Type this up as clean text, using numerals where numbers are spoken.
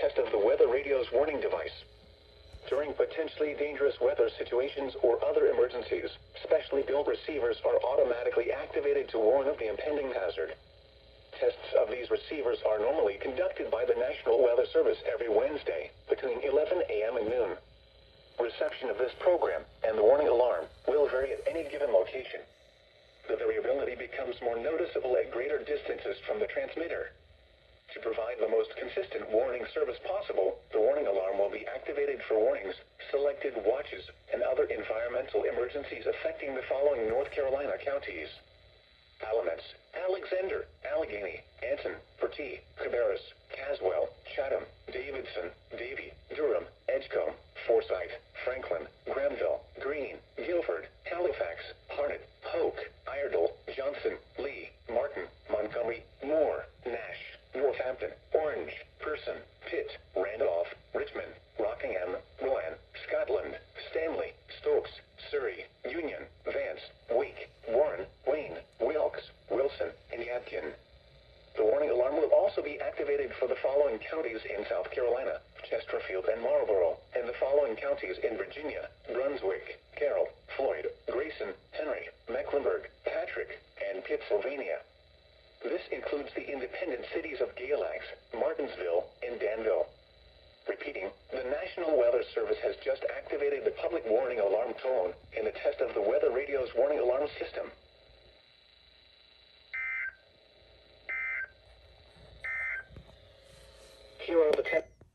test of the weather radio's warning device. During potentially dangerous weather situations or other emergencies, specially built receivers are automatically activated to warn of the impending hazard. Tests of these receivers are normally conducted by the National Weather Service every Wednesday between 11 a.m. and noon. Reception of this program and the warning alarm will vary at any given location. The variability becomes more noticeable at greater distances from the transmitter. To provide the most consistent warning service possible, the warning alarm will be activated for warnings, selected watches, and other environmental emergencies affecting the following North Carolina counties: Alamance, Alexander, Allegheny, Anson, Bertie, Cabarrus, Caswell, Chatham, Davidson, Davie, Durham, Edgecombe, Forsyth, Franklin, Granville, Greene, Guilford, Halifax, Harnett, Hoke, Iredell, Johnson, Lee, Martin, Montgomery, Moore, Nash, Northampton, Orange, Person, Pitt, Randolph, Richmond, Rockingham, Rowan, Scotland, Stanley, Stokes, Surrey, Union, Vance, Wake, Warren, Wayne, Wilkes, Wilson, and Yadkin. The warning alarm will also be activated for the following counties in South Carolina: Chesterfield and Marlborough, and the following counties in Virginia: Brunswick, Carroll, Floyd, Grayson, Henry, Mecklenburg, Patrick, and Pittsylvania. This includes the independent cities of Galax, Martinsville, and Danville. Repeating, the National Weather Service has just activated the public warning alarm tone in the test of the weather radio's warning alarm system. Here are the 10